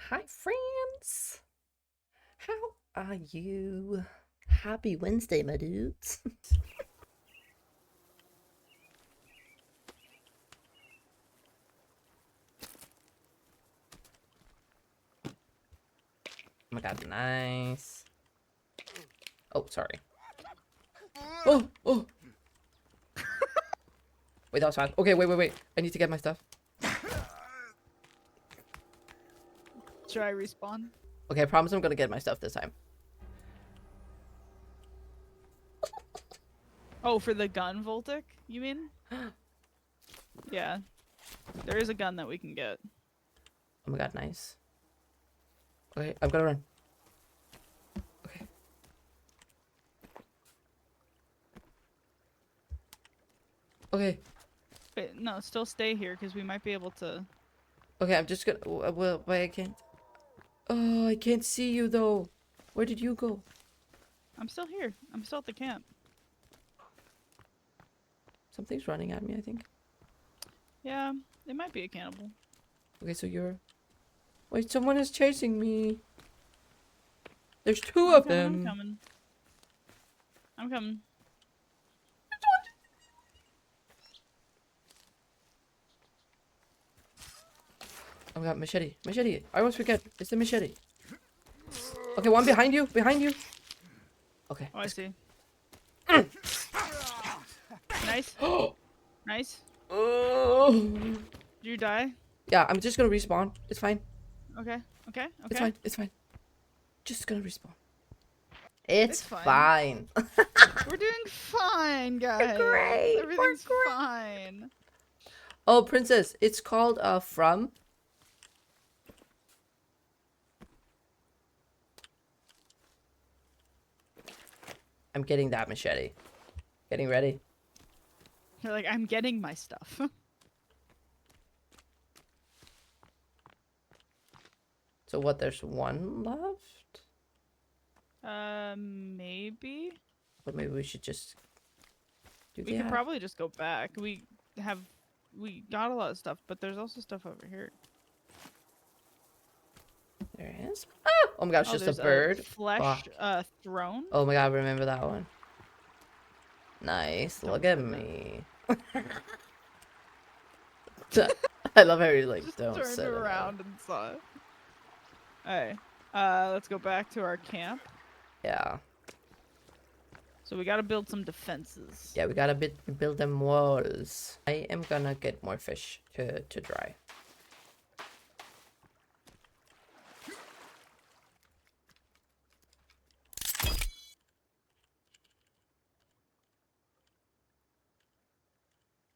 Hi, friends. How are you? Happy Wednesday, my dudes. Oh my god, nice. Oh, sorry. Oh. Wait, that was fast. Okay, wait. I need to get my stuff. Should I respawn? Okay, I promise I'm gonna get my stuff this time. Oh, for the gun, Voltic, you mean? Yeah. There is a gun that we can get. Oh my god, nice. Okay, I'm gonna run. Okay. Okay. Wait, no, still stay here because we might be able to. Okay, I'm just gonna. Well, wait, I can't. Oh, I can't see you though. Where did you go? I'm still here. I'm still at the camp. Something's running at me, I think. Yeah, it might be a cannibal. Okay, so you're. Wait, someone is chasing me. There's two I'm of coming, I'm them. coming. I'm coming. Oh my god, machete. Machete. I always forget. It's the machete. Okay, one behind you. Behind you. Okay. Oh, I see. Nice. Nice. Oh. Did you die? Yeah, I'm just gonna respawn. It's fine. Okay. Okay. It's Okay. fine. It's fine. Just gonna respawn. It's It's fine. fine. We're doing fine, guys. Great. Everything's We're great. fine. Oh, princess. It's called From. I'm getting that machete. Getting ready. You're like, I'm getting my stuff. So what? There's one left. Maybe. But maybe we should just. Do We they could have? probably just go back. We got a lot of stuff, but there's also stuff over here. There it is. Ah! Oh my god, it's Oh, just a there's bird. flesh Fuck. throne. Oh my god, remember that one. Nice. Don't Look at remember me. I love how you like Just don't turned say it. around and saw it. Alright. Let's go back to our camp. Yeah. So we gotta build some defenses. Yeah, we gotta build them walls. I am gonna get more fish to dry.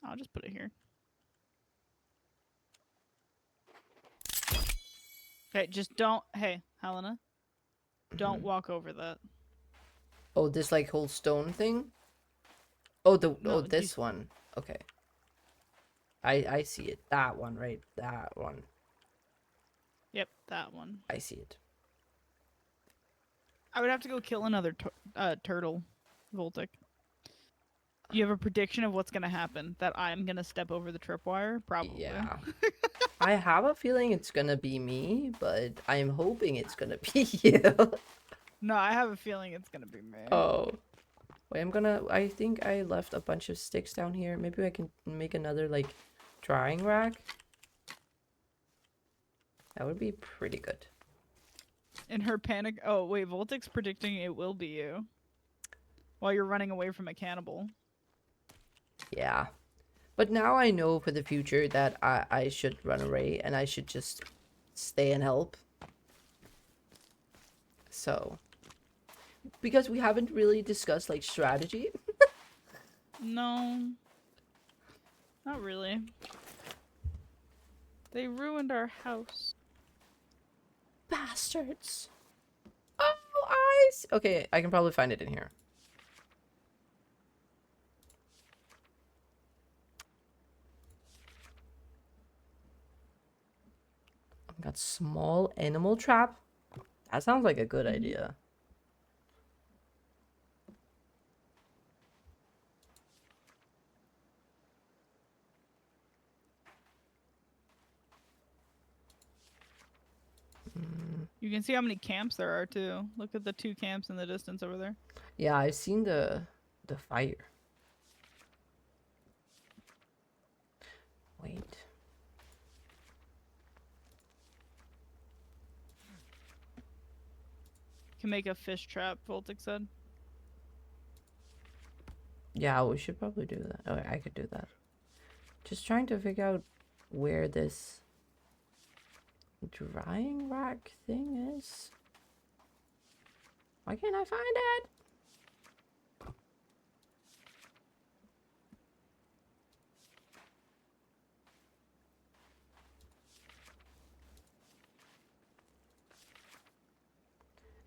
I'll just put it here. Okay, just don't. Hey, Helena. Don't Mhm. walk over that. Oh, this like whole stone thing? Oh, No, this one. Okay. I see it. That one, right? That one. Yep, that one. I see it. I would have to go kill another turtle, Voltic. You have a prediction of what's gonna happen? That I'm gonna step over the tripwire? Probably. Yeah. I have a feeling it's gonna be me, but I'm hoping it's gonna be you. No, I have a feeling it's gonna be me. Oh. Wait, I think I left a bunch of sticks down here. Maybe I can make another, like, drying rack. That would be pretty good. In her panic. Oh, wait, Voltic's predicting it will be you. While you're running away from a cannibal. Yeah. But now I know for the future that I should run away and I should just stay and help. So. Because we haven't really discussed, like, strategy. No. Not really. They ruined our house. Bastards. Oh, eyes. Okay, I can probably find it in here. Got small animal trap. That sounds like a good idea. You can see how many camps there are too. Look at the 2 camps in the distance over there. Yeah, I've seen the fire. Wait. Can make a fish trap, Voltic said. Yeah, we should probably do that. Oh, I could do that. Just trying to figure out where this drying rack thing is. Why can't I find it?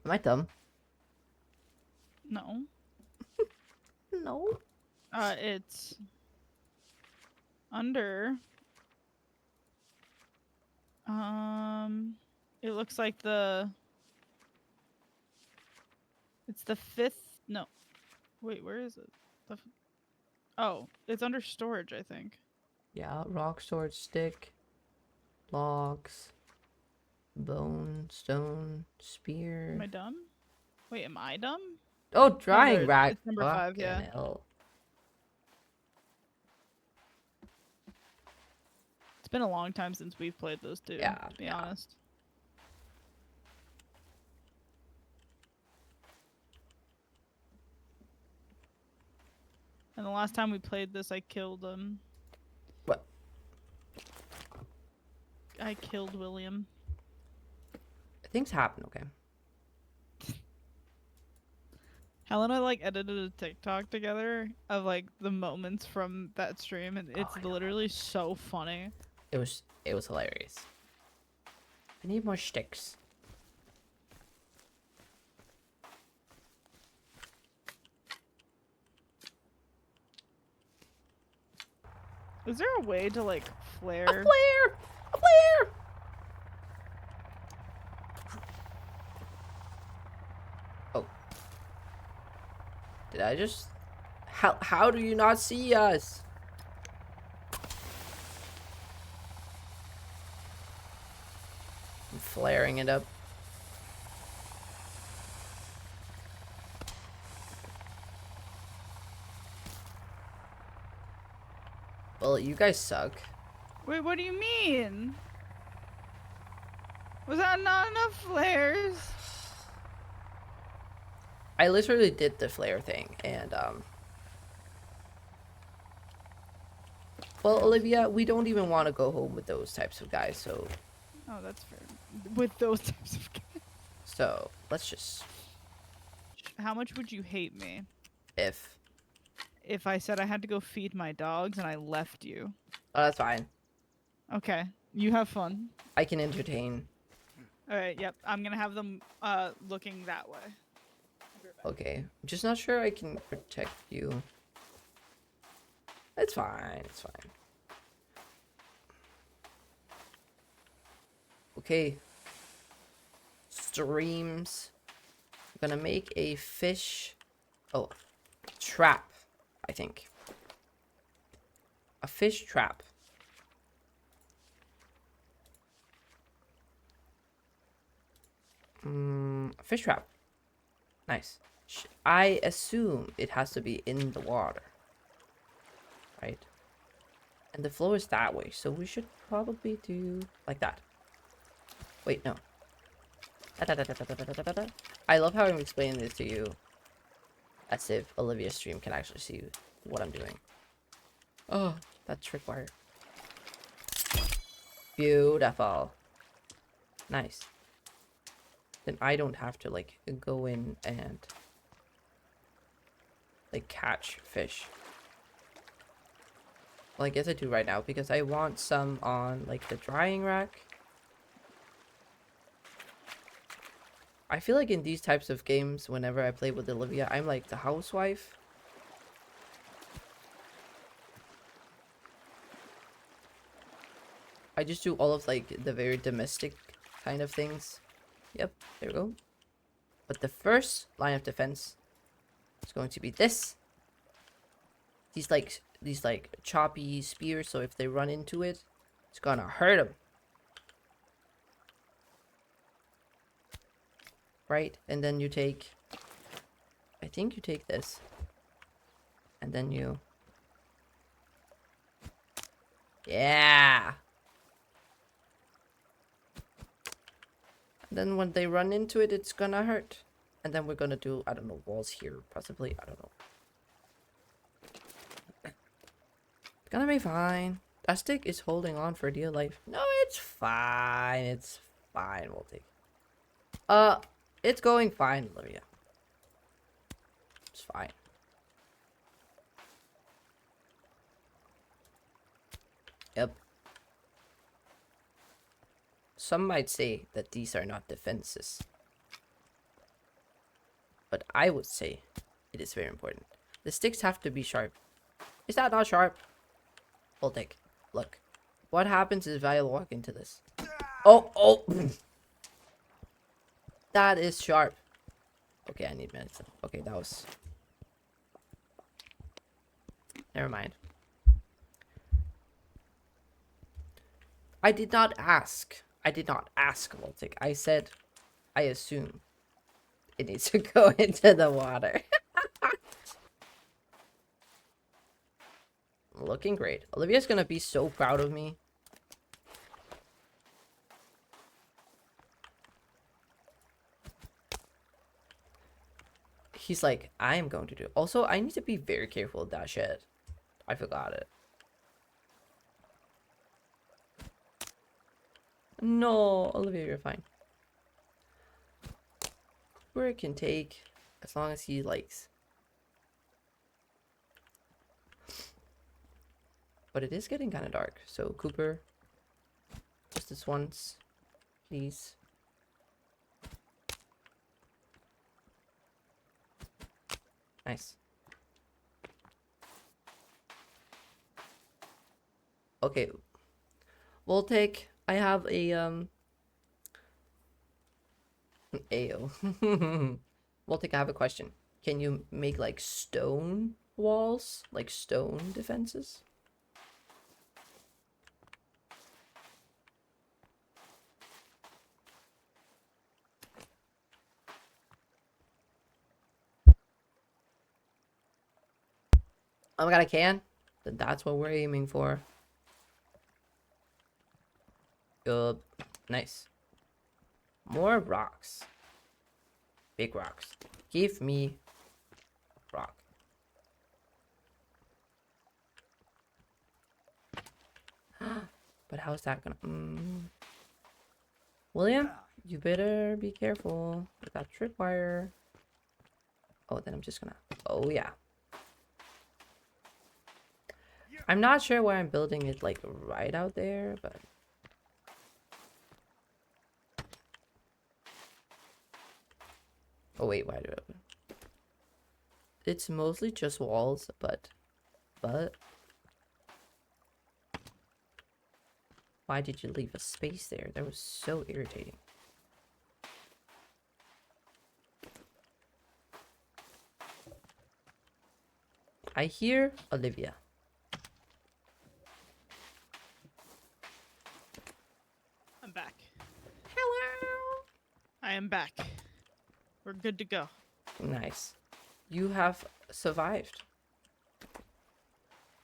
Am I dumb? No. No. It's under. It looks like it's the 5th. No. Wait, where is it? Oh, it's under storage, I think. Yeah, rock sword stick, logs, bone, stone, spear. Am I dumb? Wait, am I dumb? Oh, drying there- rack. it's number 5, Fucking yeah. hell. It's been a long time since we've played those two, Yeah, to be yeah. honest. And the last time we played this, I killed What? I killed William. Things happen, okay? Helen and I like edited a TikTok together of like the moments from that stream, and it's I know. literally so funny. It was hilarious. I need more sticks. Is there a way to like A flare? flare! A flare! Oh. Did I just... How do you not see us? I'm flaring it up. Well, you guys suck. Wait, what do you mean? Was that not enough flares? I literally did the flare thing, and well, Olivia, we don't even want to go home with those types of guys, so Oh, that's fair. With those types of guys. so let's just How much would you hate me if I said I had to go feed my dogs and I left you? oh, that's fine. Okay, you have fun. I can entertain. All right, yep. I'm gonna have them looking that way. Okay, I'm just not sure I can protect you. It's fine. It's fine. Okay. Streams. I'm gonna make a fish. Oh, trap. I think. A fish trap. A fish trap. Nice. I assume it has to be in the water. Right? And the flow is that way, so we should probably do like that. Wait, no. I love how I'm explaining this to you as if Olivia's stream can actually see what I'm doing. Oh, that tripwire. Beautiful. Nice. Then I don't have to like go in and like catch fish. Well, I guess I do right now because I want some on like the drying rack. I feel like in these types of games, whenever I play with Olivia, I'm like the housewife. I just do all of like the very domestic kind of things. Yep, there we go. But the first line of defense is going to be this. These like choppy spears, so if they run into it, it's gonna hurt them. right? And then you take, I think you take this. And then you, yeah. And then when they run into it, it's gonna hurt. And then we're gonna do, I don't know, walls here, possibly, I don't know. It's gonna be fine. That stick is holding on for dear life. No, it's fine. It's fine. We'll take. It's going fine, Olivia. It's fine. Yep. Some might say that these are not defenses. But I would say it is very important. The sticks have to be sharp. Is that not sharp? Voltic, look. What happens if I walk into this? Oh! That is sharp. Okay, I need medicine. Okay, that was... Never mind. I did not ask. I did not ask, Voltic. I said, I assume it needs to go into the water. Looking great. Olivia's gonna be so proud of me. He's like, I am going to do. Also, I need to be very careful with that shit. I forgot it. No, Olivia, you're fine. Where it can take, as long as he likes. But it is getting kind of dark. So, Cooper, just this once, please. Nice. Okay. We'll take, I have a, Ayo. Voltic, I have a question. Can you make, like, stone walls? Like, stone defenses? Oh my god, I can? Then that's what we're aiming for. Good. Nice. More rocks. Big rocks. Give me rock. But how's that gonna... William, you better be careful with that tripwire. Oh, then I'm just gonna... Oh, yeah. I'm not sure why I'm building it, like, right out there, but... Oh, wait, why do I... It's mostly just walls, but... Why did you leave a space there? That was so irritating. I hear Olivia. I'm back. Hello. I am back. We're good to go. Nice. You have survived.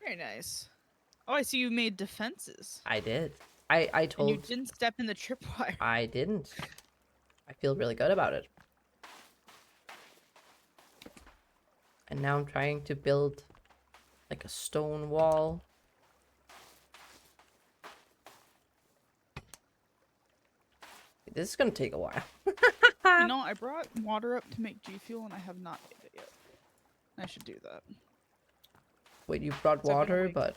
Very nice. Oh, I see you made defenses. I did. I told... And you didn't step in the tripwire. I didn't. I feel really good about it. And now I'm trying to build like a stone wall. This is gonna take a while. You know, I brought water up to make G Fuel and I have not made it yet. I should do that. Wait, you brought So I'm gonna water, wait. but...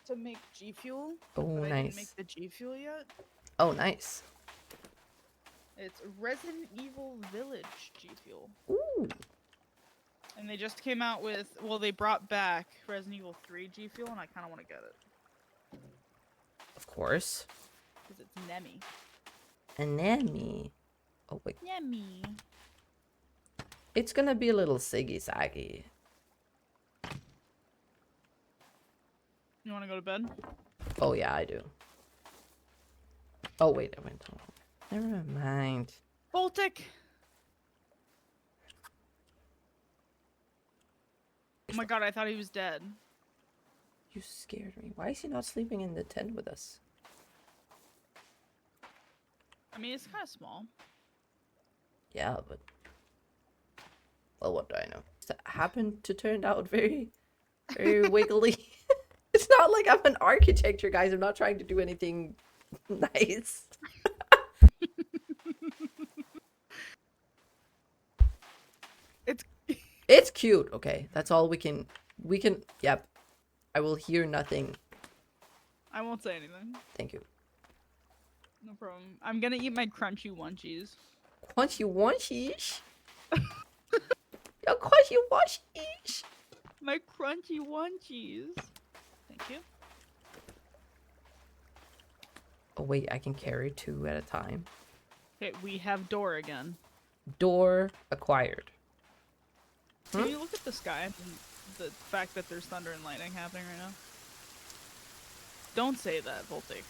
To make G Fuel. Oh, but I nice. didn't make the G Fuel yet. Oh, nice. It's Resident Evil Village G Fuel. Ooh. And they just came out with, well, they brought back Resident Evil 3 G Fuel, and I kind of want to get it. Of course. Because it's Nemi. Anemone. Oh, wait. Nemi. It's gonna be a little siggy-saggy. You want to go to bed? Oh, yeah, I do. Oh, wait, I went home. Never mind. Voltic! Oh my god, I thought he was dead. You scared me. Why is he not sleeping in the tent with us? I mean, it's kind of small. Yeah, but... Well, what do I know? That happened to turn out very, very wiggly. It's not like I'm an architecture, guys. I'm not trying to do anything nice. It's It's cute. Okay, that's all we can... Yep. I will hear nothing. I won't say anything. Thank you. No problem. I'm gonna eat my crunchy munchies. Crunchy munchies? Yo, crunchy munchies! My crunchy munchies. Thank you. Oh, wait, I can carry 2 at a time. Okay, we have door again. Door acquired. Can Hmm? you look at the sky and the fact that there's thunder and lightning happening right now? Don't say that, Voltic.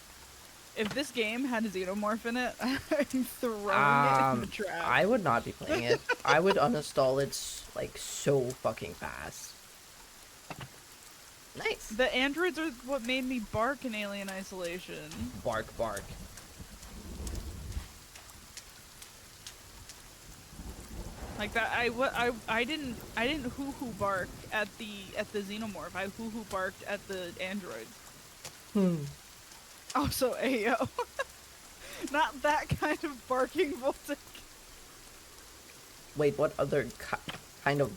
If this game had a xenomorph in it, I'm throwing it in the trap. I would not be playing it. I would uninstall it like so fucking fast. Nice. The androids are what made me bark in Alien Isolation. Bark, bark. Like that, I didn't hoo-hoo bark at the xenomorph. I hoo-hoo barked at the androids. Also, Ayo. Not that kind of barking, Voltic. Wait, what other kind of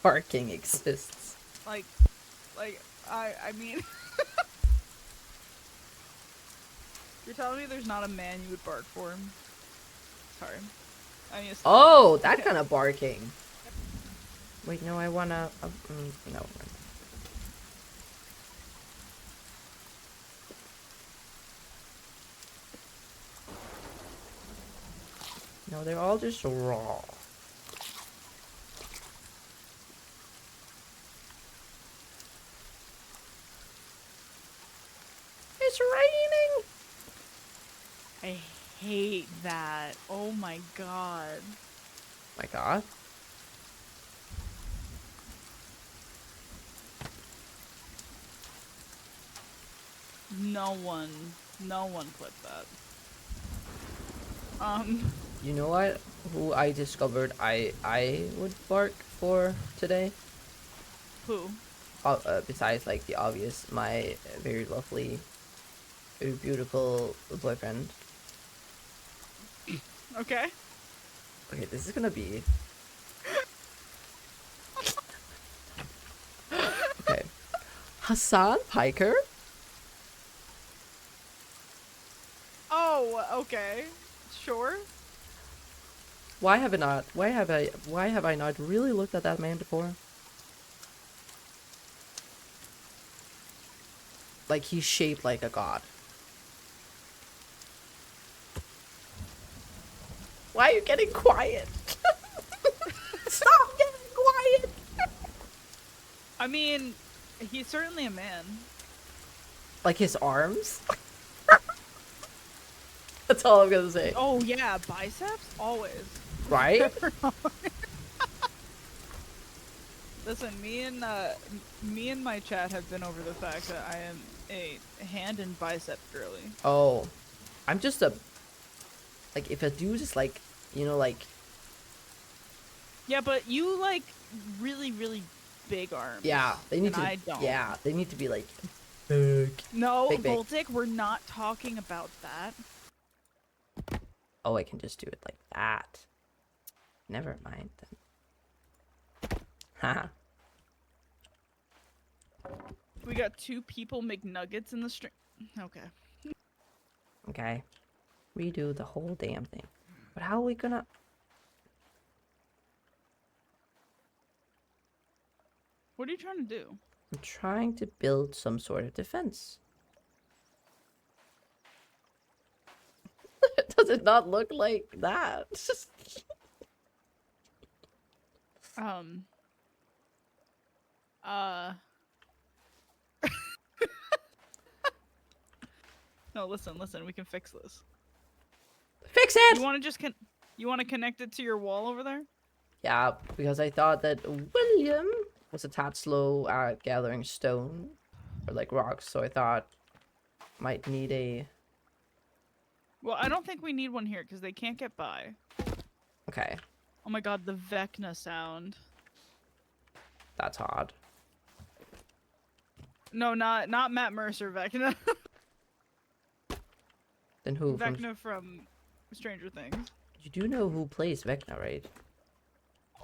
barking exists? Like, I mean, you're telling me there's not a man you would bark for? Sorry. I mean, Oh, that kind of barking. Wait, no, I wanna... no. No, they're all just raw. It's raining! I hate that. Oh my god. My god. No one clipped that. You know what? Who I discovered I would bark for today? Who? Besides like the obvious, my very lovely, very beautiful boyfriend. Okay. Okay, this is gonna be... Okay. Hassan Piker? Oh, okay. Sure. Why have I not really looked at that man before? Like, he's shaped like a god. Why are you getting quiet? Stop getting quiet! I mean, he's certainly a man. Like his arms? That's all I'm gonna say. Oh yeah, biceps? Always. Right? Listen, me and my chat have been over the fact that I am a hand and bicep girly. Oh. I'm just a... Like, if a dude is like, you know, like... Yeah, but you like really, really big arms. Yeah, they need and to... I don't. Yeah, they need to be like... Big. No, Big, big. Voltic, we're not talking about that. Oh, I can just do it like that. Never mind then. Haha. We got 2 people McNuggets in the stream. Okay. Okay. Redo the whole damn thing. But how are we gonna... What are you trying to do? I'm trying to build some sort of defense. Does it not look like that? No, listen, we can fix this. Fix it! You want to just You want to connect it to your wall over there? Yeah, because I thought that William was a tad slow at gathering stone or like rocks, so I thought might need a. Well, I don't think we need one here because they can't get by. Okay, Oh my god, the Vecna sound. that's odd. No, not Matt Mercer Vecna. Then who from? Vecna from Stranger Things. You do know who plays Vecna, right?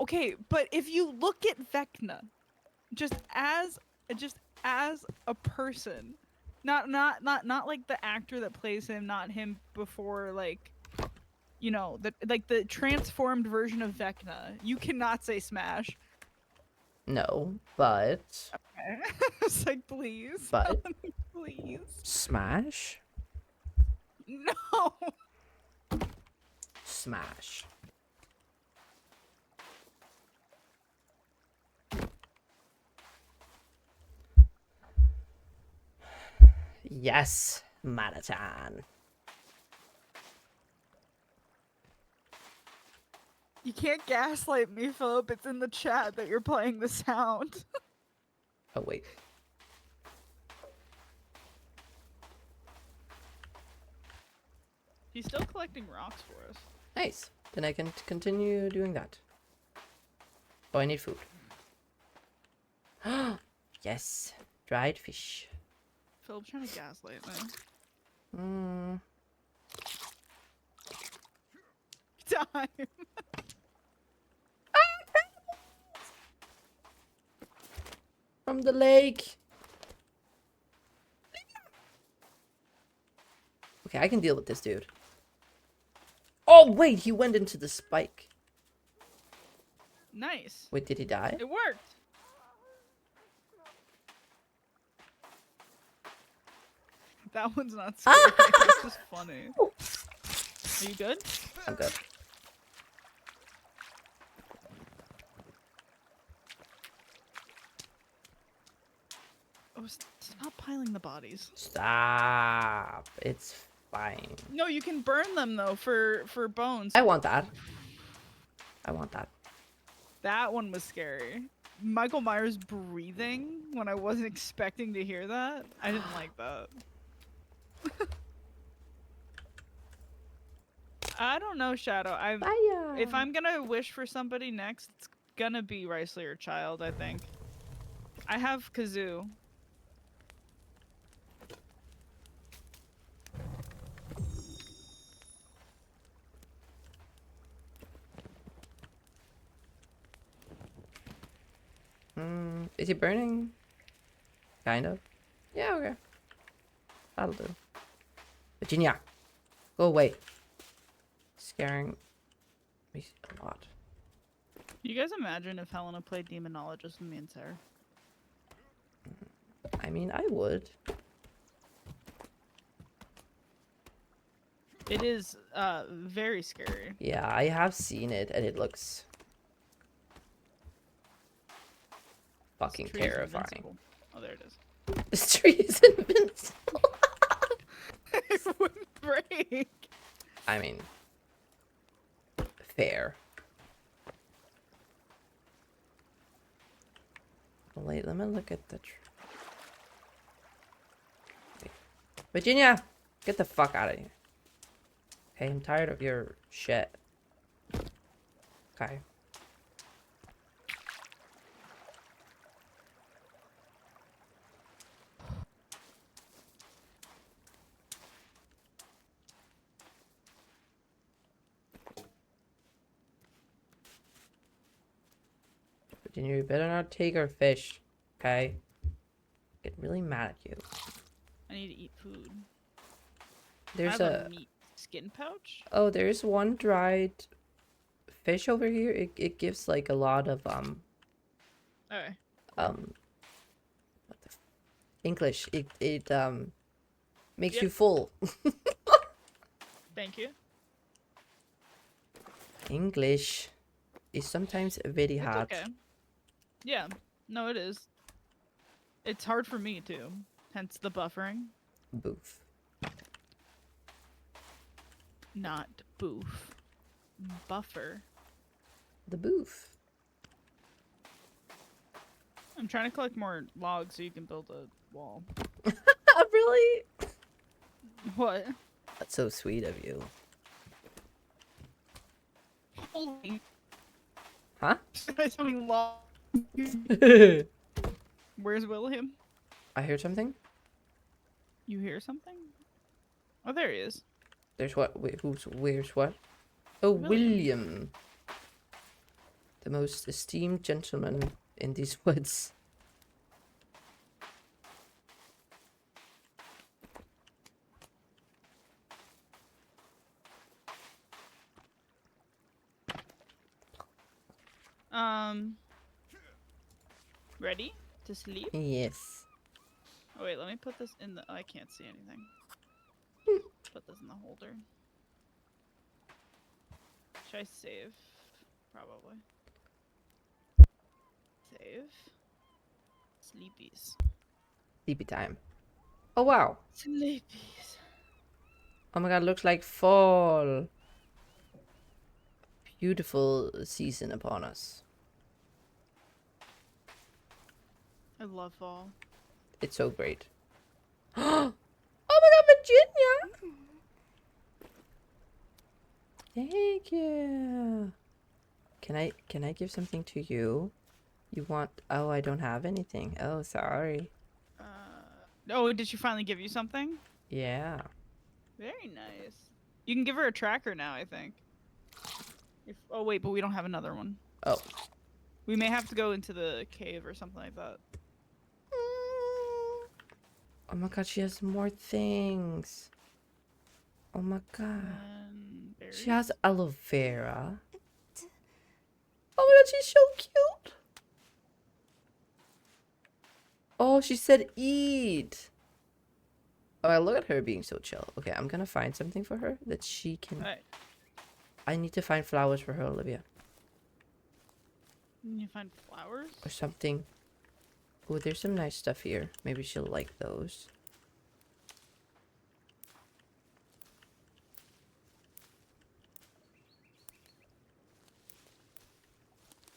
Okay, but if you look at Vecna, just as a person, not like the actor that plays him, not him before, like, you know, the transformed version of Vecna, you cannot say Smash. No, but Okay. It's like, please, But- please, Smash, no. Smash. Yes, Manatan. You can't gaslight me, Philip. It's in the chat that you're playing the sound. Oh wait. He's still collecting rocks for us. Nice. Then I can continue doing that. Oh, I need food. Yes, dried fish. Philip's trying to gaslight me. Mm. Time. From the lake. Okay, I can deal with this dude. Oh, wait, he went into the spike. Nice. Wait, did he die? It worked. That one's not scary. It's just funny. Are you good? I'm good. Oh, stop piling the bodies. Stop. It's fine. No, you can burn them though for bones. I want that. I want that. That one was scary. Michael Myers breathing when I wasn't expecting to hear that. I didn't like that. I don't know, Shadow. If I'm gonna wish for somebody next, it's gonna be Riceley or Child, I think. I have Kazoo. Is he burning? Kind of. Yeah, okay. That'll do. Virginia, go away. Scaring me a lot. You guys imagine if Helena played Demonologist with me and Sarah? I mean, I would. It is very scary. Yeah, I have seen it, and it looks fucking This tree is terrifying. invincible. Oh, there it is. This tree is invincible. It wouldn't break. I mean, fair. Wait, let me look at the tree. Virginia, get the fuck out of here. Okay, I'm tired of your shit. Okay. Virginia, you better not take our fish. Okay? Get really mad at you. I need to eat food. There's I have a meat skin pouch. Oh, there's one dried fish over here. It gives like a lot of Okay. what the English. It makes Yep. you full. Thank you. English is sometimes very It's hard. okay. Yeah. No, it is. It's hard for me too. Hence the buffering. Boof. Not boof. Buffer. The booth. I'm trying to collect more logs so you can build a wall. Really? What? That's so sweet of you. Huh? Something long. I Where's William? heard something. You hear something? Oh, there he is. There's what? Wait, where's what? Oh, William. The most esteemed gentleman in these woods. Ready to sleep? Yes. Oh wait, let me put this in the. Oh, I can't see anything. Put this in the holder. Should I save? Probably. Save. Sleepies. Sleepy time. Oh, wow. Sleepies. Oh my god, looks like fall. Beautiful season upon us. I love fall. It's so great. Oh my god, Virginia! Thank you. Can I give something to you? You want? Oh, I don't have anything. Oh, sorry. Oh, did she finally give you something? Yeah. Very nice. You can give her a tracker now, I think. Oh wait, but we don't have another one. Oh. We may have to go into the cave or something like that. Oh my god, she has more things. Oh my god. And She berries. has aloe vera. Oh my god, she's so cute. Oh, she said eat. Oh, look at her being so chill. Okay, I'm gonna find something for her that she can... Alright. I need to find flowers for her, Olivia. You find flowers? Or something. Oh, there's some nice stuff here. Maybe she'll like those.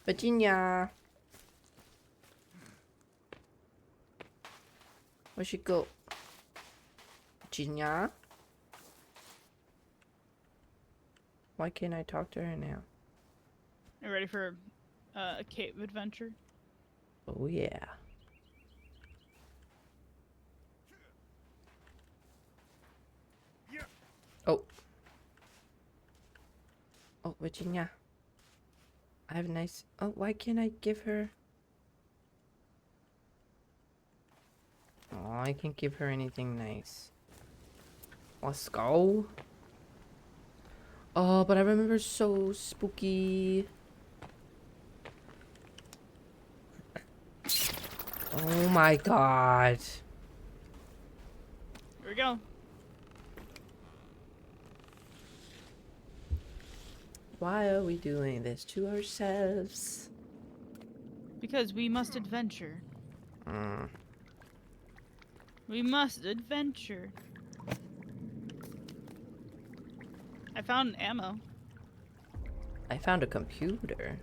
Virginia! Where'd she go? Virginia? Why can't I talk to her now? Are you ready for a cave adventure? Oh, yeah. Oh. Oh, Virginia. I have a nice... Oh, why can't I give her... Oh, I can't give her anything nice. Let's go. Oh, but I remember so spooky. Oh my god. Here we go. Why are we doing this to ourselves? Because we must adventure. Mm. We must adventure. I found ammo. I found a computer.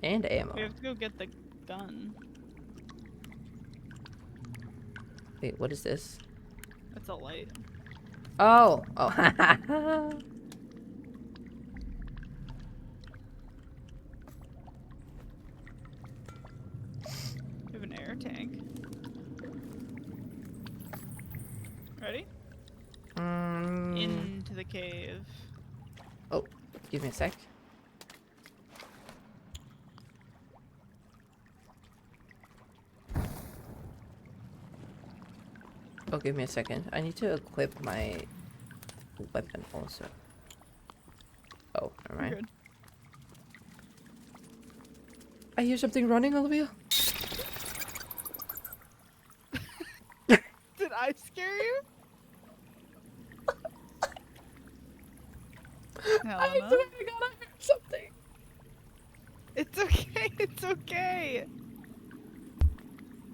And ammo. We have to go get the gun. Wait, what is this? That's a light. Oh! Oh. We have an air tank. Ready? Into the cave. Oh, give me a sec. Oh, give me a second. I need to equip my weapon also. Oh, never mind. Good. I hear something running, Olivia. Did I scare you? I Helena? swear to God, I heard something. It's okay. It's okay.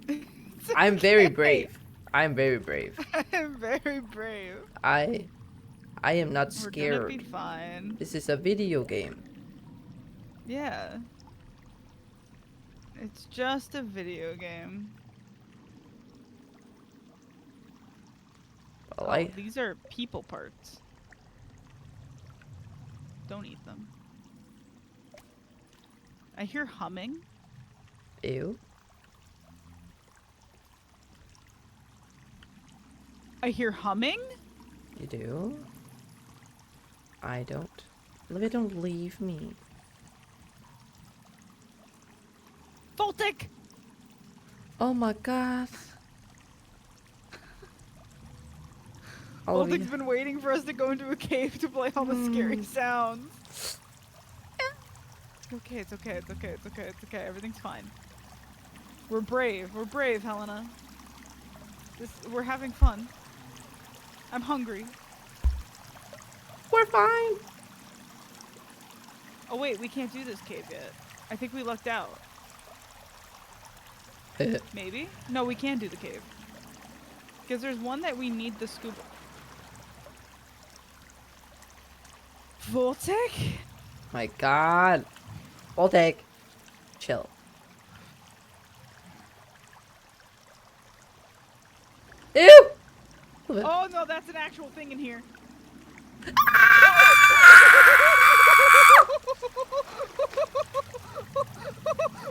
It's I'm very okay. brave. I'm very brave. I'm very brave. I I am not We're gonna be scared. fine. This is a video game. Yeah. It's just a video game. Well, Oh, these are people parts. Don't eat them. I hear humming. Ew. I hear humming? You do? I don't. Olivia, don't leave me. Voltic! Oh my god. Olivia. Voltic's been waiting for us to go into a cave to play all the scary sounds. It's okay, it's okay, it's okay, it's okay, it's okay. Everything's fine. We're brave, Helena. We're having fun. I'm hungry. We're fine. Oh wait, we can't do this cave yet. I think we lucked out. Maybe? No, we can do the cave. Because there's one that we need the scuba. Voltic? My god. Voltic. Chill. Ew! Oh no, that's an actual thing in here.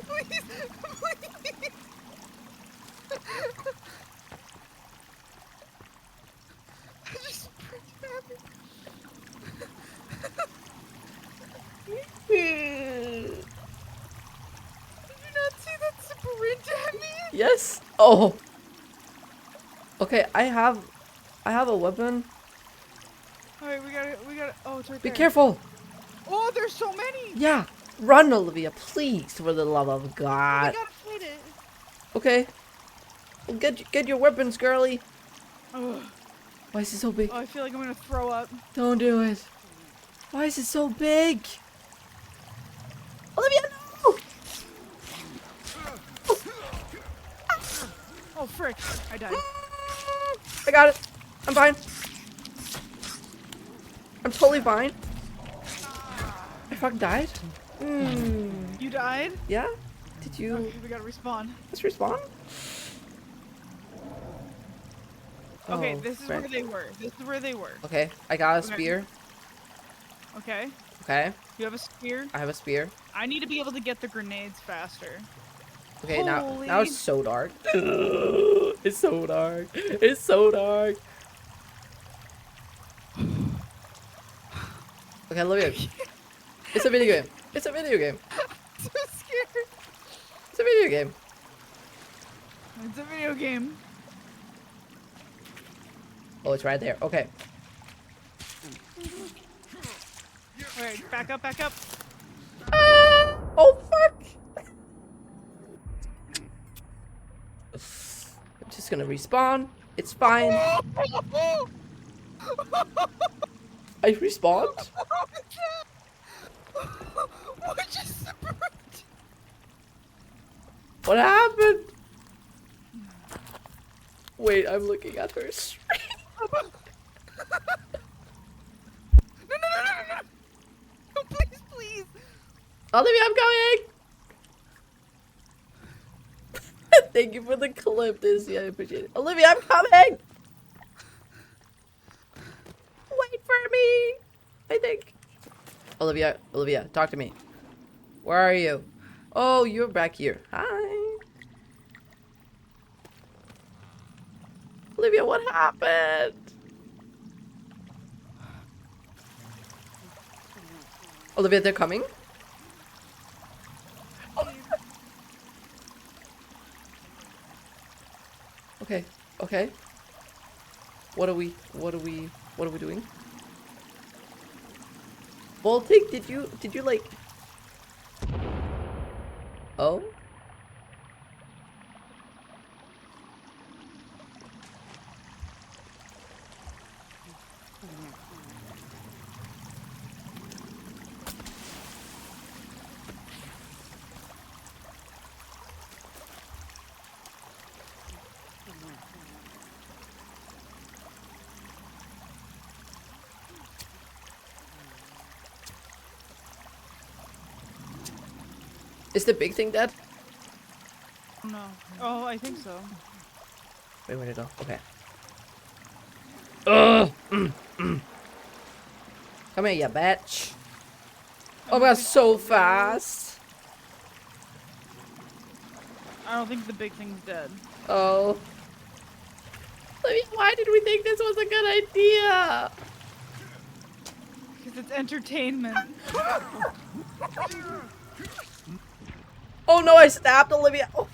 Please, please. I just sprinted at me. Did you not see that sprint at me? Yes. Oh. Okay, I have a weapon. Alright, we gotta, oh, it's right Be there. careful. Oh, there's so many. Yeah. Run, Olivia, please, for the love of God. We gotta fight it. Okay. Well, get your weapons, girly. Ugh. Why is it so big? Oh, I feel like I'm gonna throw up. Don't do it. Why is it so big? Olivia, no! Oh, frick. I died. I got it. I'm fine. I'm totally fine. I fucking died. You died? Yeah? Did you? Okay, we gotta respawn. Let's respawn. Okay, Oh, this is frick. where they were. This is where they were. Okay, I got a Okay. spear. Okay. Okay, You have a spear? I have a spear. I need to be able to get the grenades faster. Okay, now Holy- it's so dark. It's so dark. It's so dark. Okay, Olivia. It's a video game. It's a video game. So scared. It's a video game. It's a video game. Oh, it's right there. Okay. Alright, back up, back up. Oh, fuck. I'm just gonna respawn. It's fine. I respawned. What just happened? What happened? Wait, I'm looking at her stream. No, please, please. Olivia, I'm coming! Thank you for the clip, Dizzy. I appreciate it. Olivia, I'm coming! Wait for me! I think. Olivia, talk to me. Where are you? Oh, you're back here. Hi. Olivia, what happened? Olivia, they're coming? Okay, okay. What are we doing? Voltic, did you like... Oh? Is the big thing dead? No. Oh, I think so. Wait, where'd it go? Okay. Ugh! Come here, you bitch. Oh my god, so fast. I don't think the big thing's dead. Oh. Why did we think this was a good idea? Because it's entertainment. Oh no, I stabbed Olivia. Oh.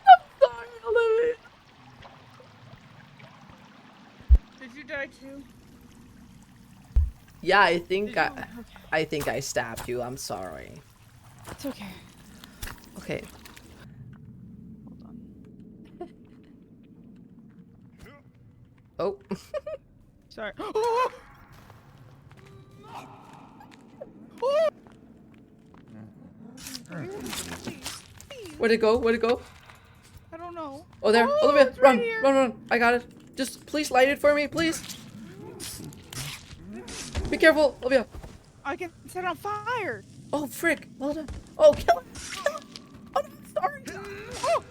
I'm sorry, Olivia. Did you die too? Yeah, I think Did you? Okay. I think I stabbed you. I'm sorry. It's okay. Okay. Hold on. Oh. Sorry. Oh! Oh! Where'd it go? Where'd it go? I don't know. Oh, there. Oh, Olivia, it's right run, here. run, run. I got it. Just please light it for me, please. Be careful, Olivia. I can set it on fire. Oh, frick. Well done. Oh, kill it. Kill it. Oh, no, sorry. Oh!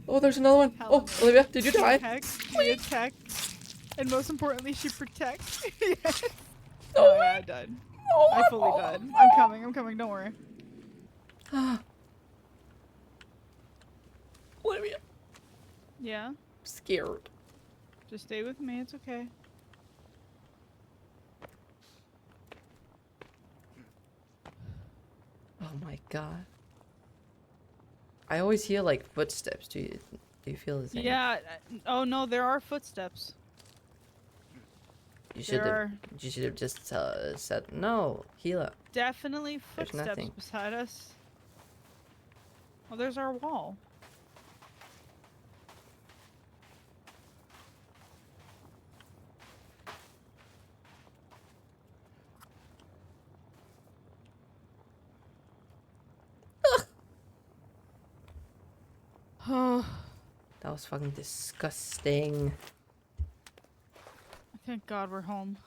Oh, there's another one. Oh, Helen, Olivia, did you she die? attacks, she attacks, and most importantly, she protects. Yes. No Oh, way. yeah, I died. No, I fully died. I'm coming, don't worry. Olivia, Yeah, I'm scared. just stay with me, it's okay. Oh my god. I always hear like footsteps. Do you feel the same? Yeah, oh no, there are footsteps. You should There have. You should have just said no, Gila. Definitely There's footsteps nothing. beside us. Oh, there's our wall. Oh, That was fucking disgusting. thank God we're home.